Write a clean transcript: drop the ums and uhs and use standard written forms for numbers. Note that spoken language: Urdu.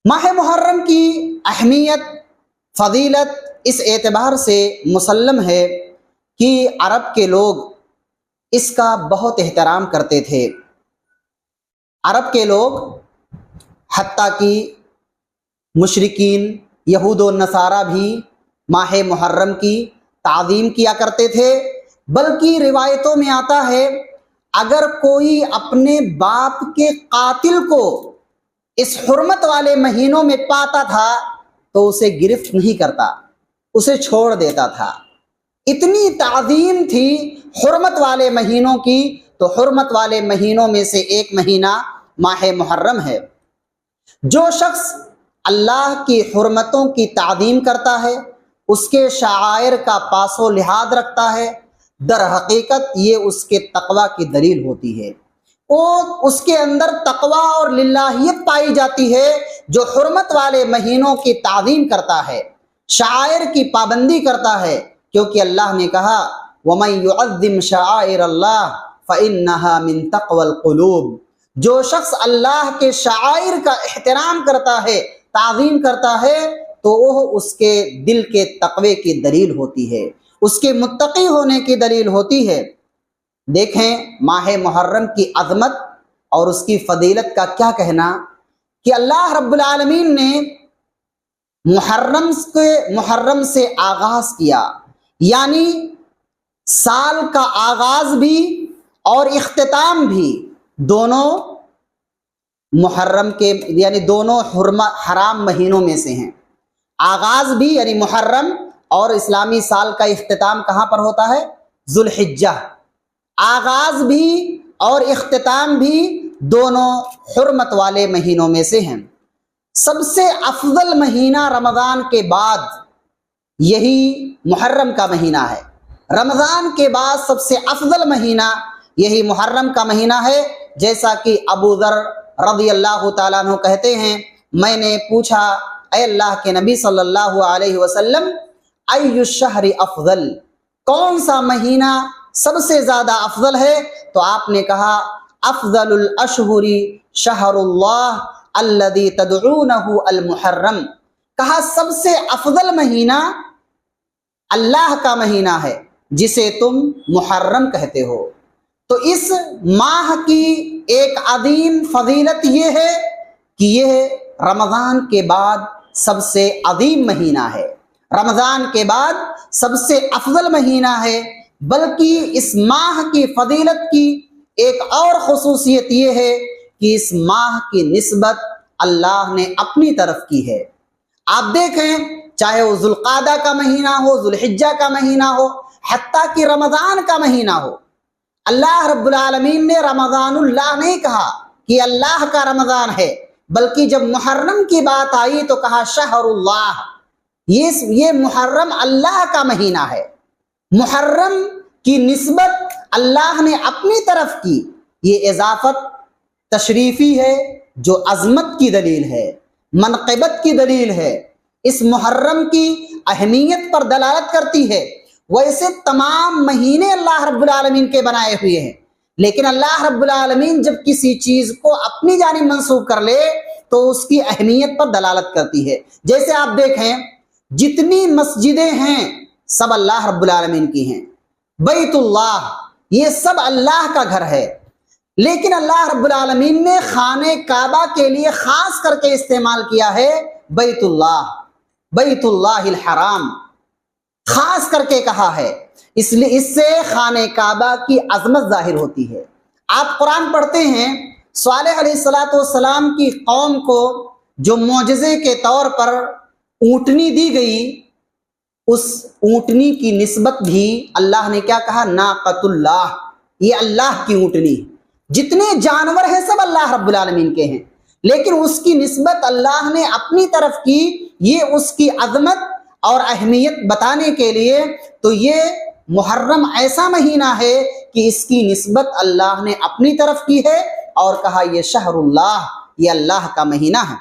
ماہ محرم کی اہمیت، فضیلت اس اعتبار سے مسلم ہے کہ عرب کے لوگ اس کا بہت احترام کرتے تھے۔ عرب کے لوگ حتیٰ کہ مشرکین یہود و نصارہ بھی ماہ محرم کی تعظیم کیا کرتے تھے، بلکہ روایتوں میں آتا ہے اگر کوئی اپنے باپ کے قاتل کو اس حرمت والے مہینوں میں پاتا تھا تو اسے گرفت نہیں کرتا، اسے چھوڑ دیتا تھا۔ اتنی تعظیم تھی حرمت والے مہینوں کی، تو حرمت والے مہینوں میں سے ایک مہینہ ماہ محرم ہے۔ جو شخص اللہ کی حرمتوں کی تعظیم کرتا ہے، اس کے شعائر کا پاس و لحاظ رکھتا ہے، در حقیقت یہ اس کے تقوی کی دلیل ہوتی ہے۔ اور اس کے اندر تقوی اور للہیت پائی جاتی ہے جو حرمت والے مہینوں کی تعظیم کرتا ہے، شعائر کی پابندی کرتا ہے، کیونکہ اللہ نے کہا وَمَن يُعَظِّمْ شَعَائِرَ اللَّهِ فَإِنَّهَا مِن تَقْوَى الْقُلُوبِ۔ جو شخص اللہ کے شعائر کا احترام کرتا ہے، تعظیم کرتا ہے، تو وہ اس کے دل کے تقوی کی دلیل ہوتی ہے، اس کے متقی ہونے کی دلیل ہوتی ہے۔ دیکھیں ماہ محرم کی عظمت اور اس کی فضیلت کا کیا کہنا کہ اللہ رب العالمین نے محرم سے آغاز کیا، یعنی سال کا آغاز بھی اور اختتام بھی دونوں محرم کے، یعنی دونوں حرام مہینوں میں سے ہیں۔ آغاز بھی یعنی محرم، اور اسلامی سال کا اختتام کہاں پر ہوتا ہے؟ ذوالحجہ۔ آغاز بھی اور اختتام بھی دونوں حرمت والے مہینوں میں سے ہیں۔ سب سے افضل مہینہ رمضان کے بعد یہی محرم کا مہینہ ہے۔ رمضان کے بعد سب سے افضل مہینہ یہی محرم کا مہینہ ہے، جیسا کہ ابو ذر رضی اللہ تعالیٰ عنہ کہتے ہیں میں نے پوچھا اے اللہ کے نبی صلی اللہ علیہ وسلم ای الشہر افضل، کون سا مہینہ سب سے زیادہ افضل ہے؟ تو آپ نے کہا افضل الاشہر شہر اللہ الذی تدعونہ المحرم، کہا سب سے افضل مہینہ اللہ کا مہینہ ہے جسے تم محرم کہتے ہو۔ تو اس ماہ کی ایک عظیم فضیلت یہ ہے کہ یہ رمضان کے بعد سب سے عظیم مہینہ ہے، رمضان کے بعد سب سے افضل مہینہ ہے۔ بلکہ اس ماہ کی فضیلت کی ایک اور خصوصیت یہ ہے کہ اس ماہ کی نسبت اللہ نے اپنی طرف کی ہے۔ آپ دیکھیں چاہے وہ ذوالقعدہ کا مہینہ ہو، ذوالحجہ کا مہینہ ہو، حتیٰ کہ رمضان کا مہینہ ہو، اللہ رب العالمین نے رمضان اللہ نہیں کہا کہ اللہ کا رمضان ہے، بلکہ جب محرم کی بات آئی تو کہا شہر اللہ، یہ محرم اللہ کا مہینہ ہے۔ محرم کی نسبت اللہ نے اپنی طرف کی، یہ اضافت تشریفی ہے جو عظمت کی دلیل ہے، منقبت کی دلیل ہے، اس محرم کی اہمیت پر دلالت کرتی ہے۔ ویسے تمام مہینے اللہ رب العالمین کے بنائے ہوئے ہیں، لیکن اللہ رب العالمین جب کسی چیز کو اپنی جانب منسوب کر لے تو اس کی اہمیت پر دلالت کرتی ہے۔ جیسے آپ دیکھیں جتنی مسجدیں ہیں سب اللہ رب العالمین کی ہیں، بیت اللہ یہ سب اللہ کا گھر ہے، لیکن اللہ رب العالمین نے خانہ کعبہ کے لیے خاص کر کے استعمال کیا ہے بیت اللہ الحرام، خاص کر کے کہا ہے، اس لیے اس سے خانہ کعبہ کی عظمت ظاہر ہوتی ہے۔ آپ قرآن پڑھتے ہیں صالح علیہ السلام کی قوم کو جو معجزے کے طور پر اونٹنی دی گئی، اس اونٹنی کی نسبت بھی اللہ نے کیا کہا؟ ناقۃ اللہ، یہ اللہ کی اونٹنی۔ جتنے جانور ہیں سب اللہ رب العالمین کے ہیں، لیکن اس کی نسبت اللہ نے اپنی طرف کی، یہ اس کی عظمت اور اہمیت بتانے کے لیے۔ تو یہ محرم ایسا مہینہ ہے کہ اس کی نسبت اللہ نے اپنی طرف کی ہے اور کہا یہ شہر اللہ، یہ اللہ کا مہینہ ہے۔